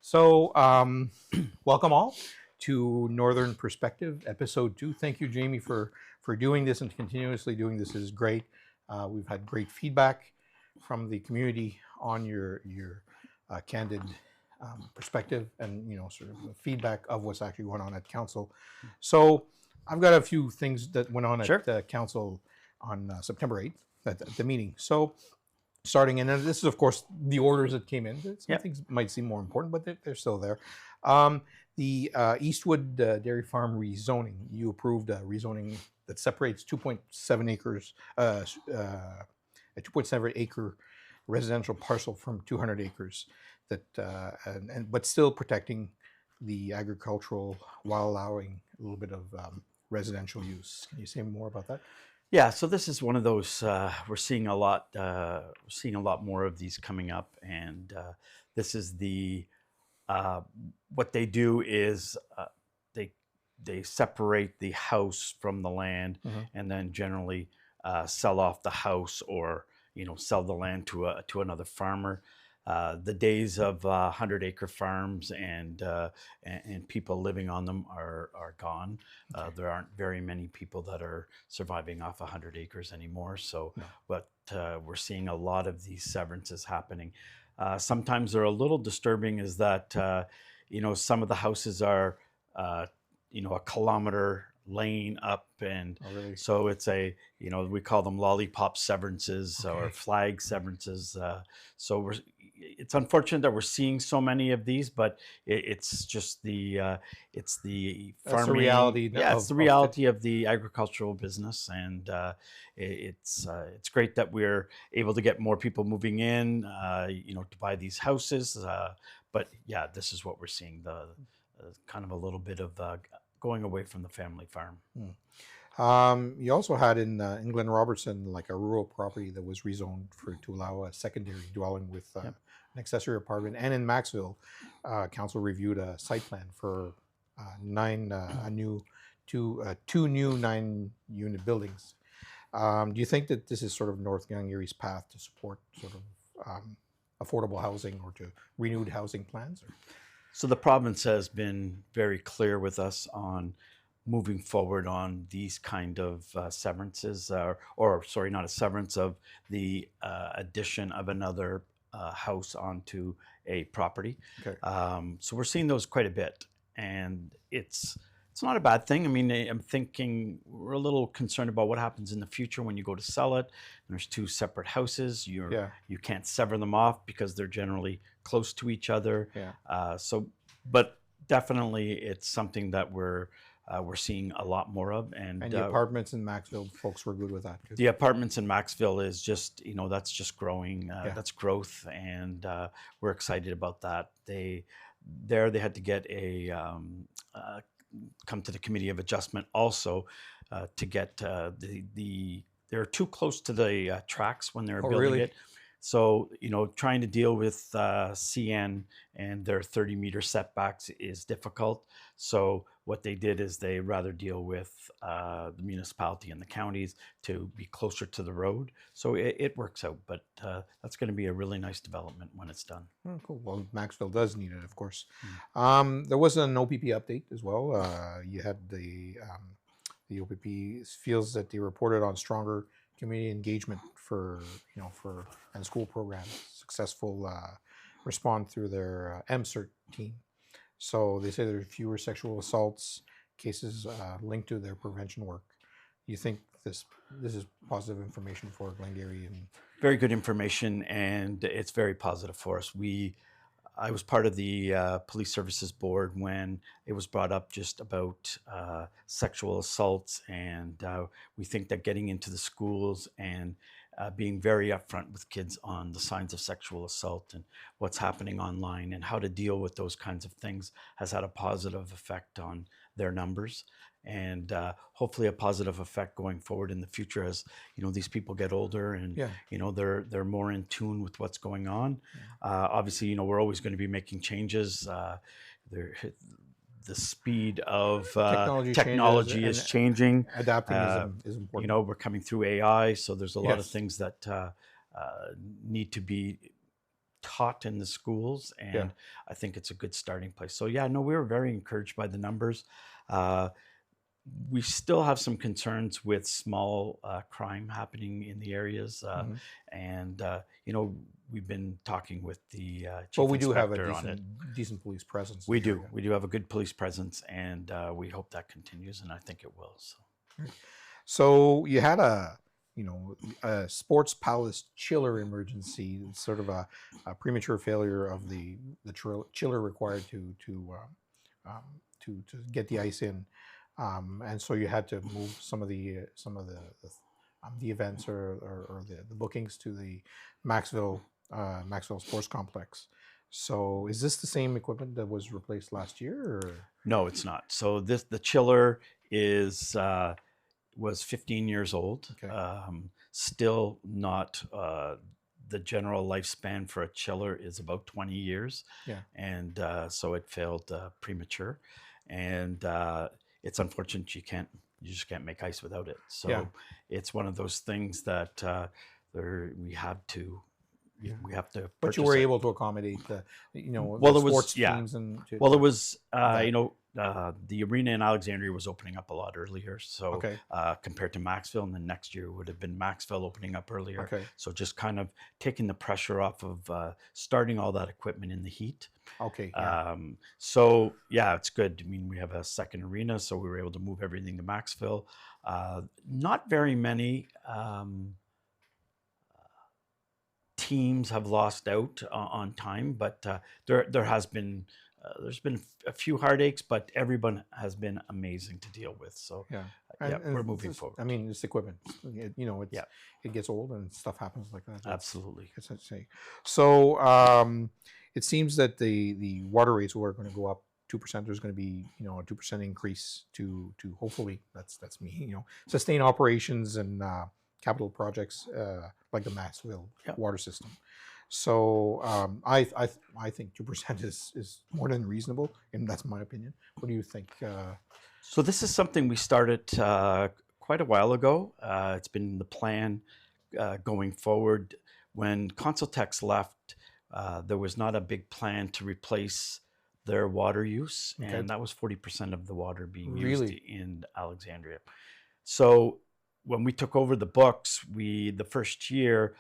So, welcome all to Northern Perspective, Episode 2. Thank you, Jamie, for doing this and continuously doing this. Is great. We've had great feedback from the community on your candid perspective and sort of the feedback of what's actually going on at council. So, I've got a few things that went on Sure. at council on September 8th at the meeting. So, starting in, and this is of course the orders that came in. Some Yep. things might seem more important, but they're still there. The Eastwood Dairy Farm rezoning. You approved a rezoning that separates 2.7 acres, a 2.7 acre residential parcel from 200 acres. But still protecting the agricultural while allowing a little bit of residential use. Can you say more about that? Yeah, so this is one of those we're seeing a lot. We're seeing a lot more of these coming up, and this is the what they do is they separate the house from the land, and then generally sell off the house or sell the land to another farmer. The days of 100-acre farms and people living on them are gone. Okay. There aren't very many people that are surviving off 100 acres anymore. So, No. but we're seeing a lot of these severances happening. Sometimes they're a little disturbing. Is that some of the houses are a kilometer lane up, and really? so it's we call them lollipop severances or Okay. flag severances. So it's unfortunate that we're seeing so many of these, but it's just the farming. That's the reality. Yeah, it's the reality of the agricultural business, and it's great that we're able to get more people moving in, to buy these houses. But yeah, this is what we're seeing, the kind of a little bit of going away from the family farm. You also had in Glen Robertson like a rural property that was rezoned to allow a secondary dwelling with an accessory apartment, and in Maxville, council reviewed a site plan for two new 9-unit buildings. Do you think that this is sort of North Glengarry's path to support sort of affordable housing or to renewed housing plans? Or? So the province has been very clear with us on moving forward on these kind of severances, or sorry, not a severance, of the addition of another house onto a property. Okay. So we're seeing those quite a bit, and it's not a bad thing. I mean, I'm thinking we're a little concerned about what happens in the future when you go to sell it. There's two separate houses. You can't sever them off because they're generally close to each other. Yeah. But definitely, it's something that we're seeing a lot more of. And the apartments in Maxville, folks were good with that too. The apartments in Maxville is just, that's just growing. That's growth, and we're excited about that. They had to get come to the Committee of Adjustment also to get they're too close to the tracks when they're building it. So, trying to deal with CN and their 30-meter setbacks is difficult. So what they did is they rather deal with the municipality and the counties to be closer to the road. So it works out, but that's going to be a really nice development when it's done. Oh, cool. Well, Maxville does need it, of course. There was an OPP update as well. You had the OPP feels that they reported on stronger community engagement for school programs, successful respond through their MCERT team. So they say there are fewer sexual assaults cases linked to their prevention work. You think this is positive information for Glengarry? And very good information, and it's very positive for us. I was part of the police services board when it was brought up just about sexual assaults, and we think that getting into the schools and being very upfront with kids on the signs of sexual assault and what's happening online and how to deal with those kinds of things has had a positive effect on their numbers, and hopefully a positive effect going forward in the future as these people get older and they're more in tune with what's going on. Obviously, we're always going to be making changes. The speed of technology is changing. Adapting is important. We're coming through AI, so there's a lot of things that need to be taught in the schools, and Yeah. I think it's a good starting place. So yeah, no, we were very encouraged by the numbers. Uh, we still have some concerns with small crime happening in the areas, Mhm. and we've been talking with the But chief we do have a inspector on it. decent police presence in We the do. area. We do have a good police presence, and we hope that continues, and I think it will. So. So you had a sports palace chiller emergency, sort of a premature failure of the chiller required to get the ice in, and so you had to move some of the events or the bookings to the Maxville Maxville Sports Complex. So is this the same equipment that was replaced last year? Or? No, it's not. So the chiller is was 15 years old. Okay. Still not. The general lifespan for a chiller is about 20 years, Yeah. and so it failed premature, and it's unfortunate you just can't make ice without it. So Yeah. it's one of those things that we have to. Yeah. We have to. But you purchase were it. able to accommodate the Well, the there was sports yeah. teams and Well, there to was, that. the arena in Alexandria was opening up a lot earlier. So Okay. compared to Maxville, and then next year would have been Maxville opening up earlier. Okay. So just kind of taking the pressure off of starting all that equipment in the heat. Okay. Yeah. So yeah, it's good. I mean, we have a second arena, so we were able to move everything to Maxville. Not very many. Teams have lost out on time, but there has been there's been a few heartaches, but everyone has been amazing to deal with. So Yeah. yeah, And we're moving this, forward. I mean, it's equipment. Yeah. It gets old and stuff happens like that. Absolutely. That's what I say. So it seems that the water rates are going to go up 2%. There's going to be a 2% increase to hopefully that's me sustain operations and capital projects like the Maxville Yep. water system. So I think 2% is more than reasonable, and that's my opinion. What do you think? So this is something we started quite a while ago. It's been the plan going forward. When Consultex left, there was not a big plan to replace their water use, Okay. and that was 40% of the water being Really? used in Alexandria. So when we took over the books, the first year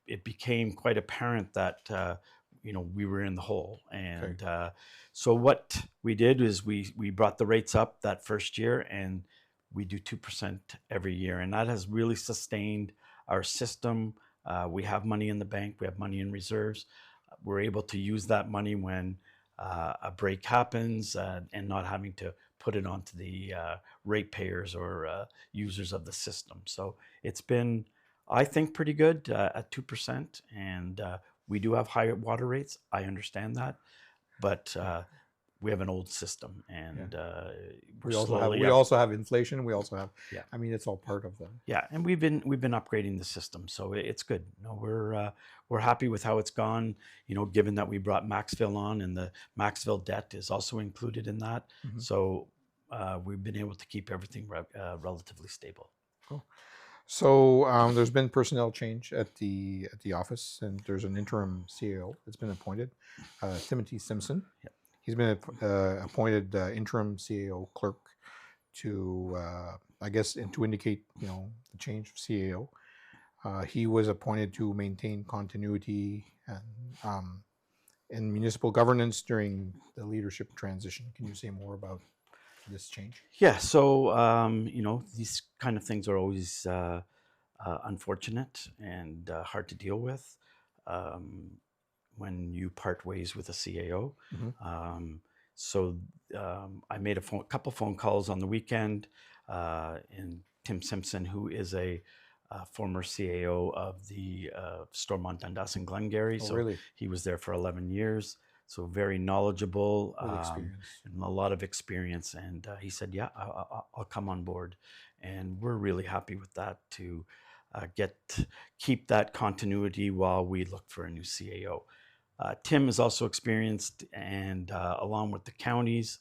it became quite apparent that we were in the hole, and so what we did is we brought the rates up that first year, and we do 2% every year, and that has really sustained our system. We have money in the bank, we have money in reserves. We're able to use that money when a break happens, and not having to put it onto the ratepayers or users of the system. So it's been, I think, pretty good at 2%, and we do have higher water rates. I understand that, but we have an old system, and we also have inflation. We also have I mean, it's all part of the and we've been upgrading the system, so it's good. We're happy with how it's gone. Given that we brought Maxville on, and the Maxville debt is also included in that, so we've been able to keep everything relatively stable. Cool. So there's been personnel change at the office, and there's an interim CAO that's been appointed, Timothy Simpson. Yep. He's been appointed interim CAO clerk to, I guess, to indicate the change of CAO. He was appointed to maintain continuity and in municipal governance during the leadership transition. Can you say more about this change? Yeah. So these kind of things are always unfortunate and hard to deal with. When you part ways with a CAO. So I made a couple phone calls on the weekend, and Tim Simpson, who is a former CAO of the Stormont, Dundas, and Glengarry. Oh, so really? he was there for 11 years. So very knowledgeable, and a lot of experience. And he said, yeah, I'll come on board. And we're really happy with that to keep that continuity while we look for a new CAO. Tim is also experienced, and along with the counties,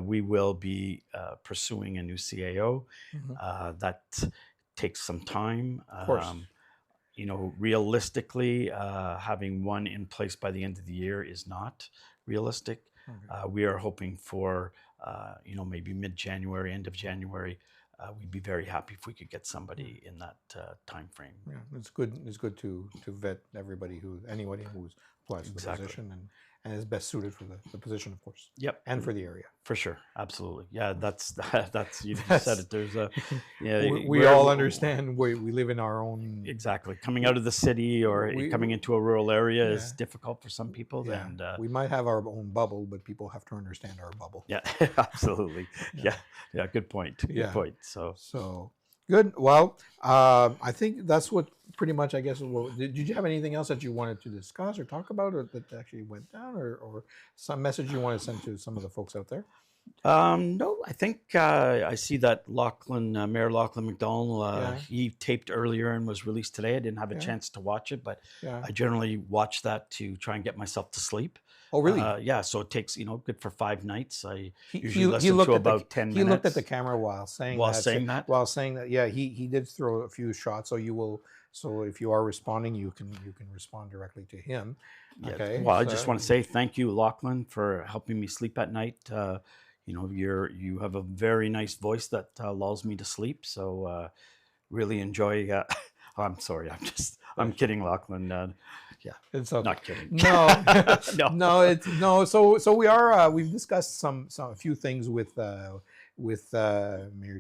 we will be pursuing a new CAO. That takes some time. Of course. realistically, having one in place by the end of the year is not realistic. Okay. We are hoping for, maybe mid-January, end of January. We'd be very happy if we could get somebody in that time frame. Yeah, it's good. It's good to vet anybody who's applies for the Exactly. position and is best suited for the position, of course. Yep. And for the area. For sure, absolutely. Yeah, that's you That's- said it. There's a we we're- all understand we live in our own. exactly. Coming out of the city or coming into a rural area is Yeah. difficult for some people. Yeah, And we might have our own bubble, but people have to understand our bubble. yeah, absolutely. Yeah. Good point. Good Yeah. point. So So good. Well, I think that's what pretty much. I guess. Did you have anything else that you wanted to discuss or talk about, or that actually went down, or some message you want to send to some of the folks out there? no, I think I see that Mayor MacDonald, Yeah. he taped earlier and was released today. I didn't have a Yeah. chance to watch it, but Yeah. I generally watch that to try and get myself to sleep. Oh, really? Yeah, so it takes, good for 5 nights. I He usually listen to about 10 minutes. He looked at the camera while saying While that. saying that? While saying that, yeah, he did throw a few shots. So if you are responding, you can respond directly to him. Yeah. Okay. Well, I so- just want to say thank you, Lachlan, for helping me sleep at night. You have a very nice voice that lulls me to sleep. So really enjoy. I'm sorry. I'm kidding, Lachlan. It's okay. Not kidding. No, No. no. So we are. We've discussed a few things with Mayor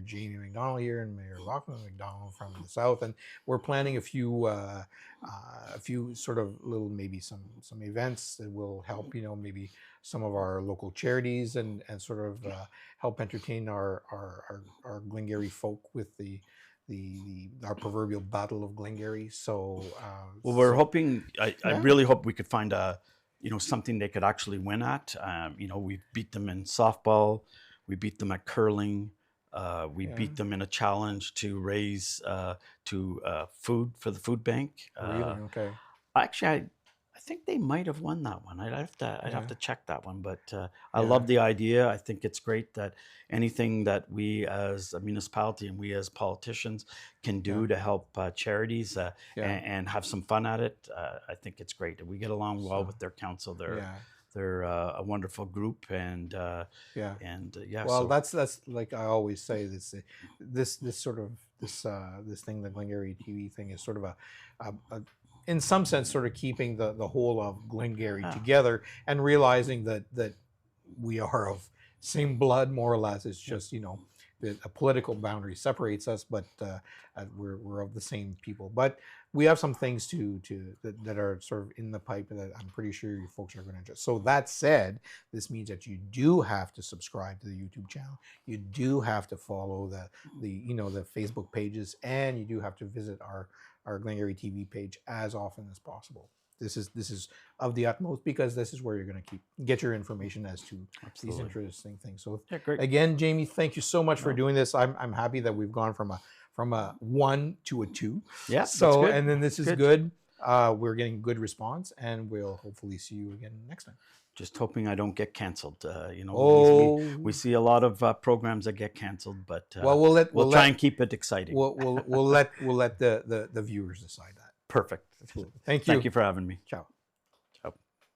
Jamie MacDonald here and Mayor Lachlan MacDonald from the south, and we're planning a few sort of little maybe some events that will help maybe some of our local charities and sort of help entertain our Glengarry folk with our proverbial Battle of Glengarry. So Well, we're hoping. I Yeah. really hope we could find something they could actually win at. We beat them in softball. We beat them at curling. We beat them in a challenge to raise food for the food bank. really? Okay. Actually, I think they might have won that one. I'd have to check that one. But I Yeah. love the idea. I think it's great that anything that we as a municipality and we as politicians can do to help charities and have some fun at it. I think it's great. We get along well with their council. They're a wonderful group, and Well, that's like I always say, this thing, the Glengarry TV thing, is sort of a in some sense sort of keeping the whole of Glengarry together and realizing that we are of same blood, more or less. It's just that a political boundary separates us, but we're of the same people. But we have some things that are sort of in the pipe that I'm pretty sure you folks are going to enjoy. So that said, this means that you do have to subscribe to the YouTube channel. You do have to follow the Facebook pages, and you do have to visit our Glengarry TV page as often as possible. This is of the utmost, because this is where you're going to get your information as to these interesting things. So great. Again, Jamie, thank you so much for doing this. I'm happy that we've gone from a 1 to a 2. Yeah. So that's good. and then this is good. We're getting good response, and we'll hopefully see you again next time. Just hoping I don't get canceled. We see a lot of programs that get canceled, but Well, we'll try and keep it exciting. we'll let the viewers decide that. Perfect. Thank you. Thank you for having me. Ciao.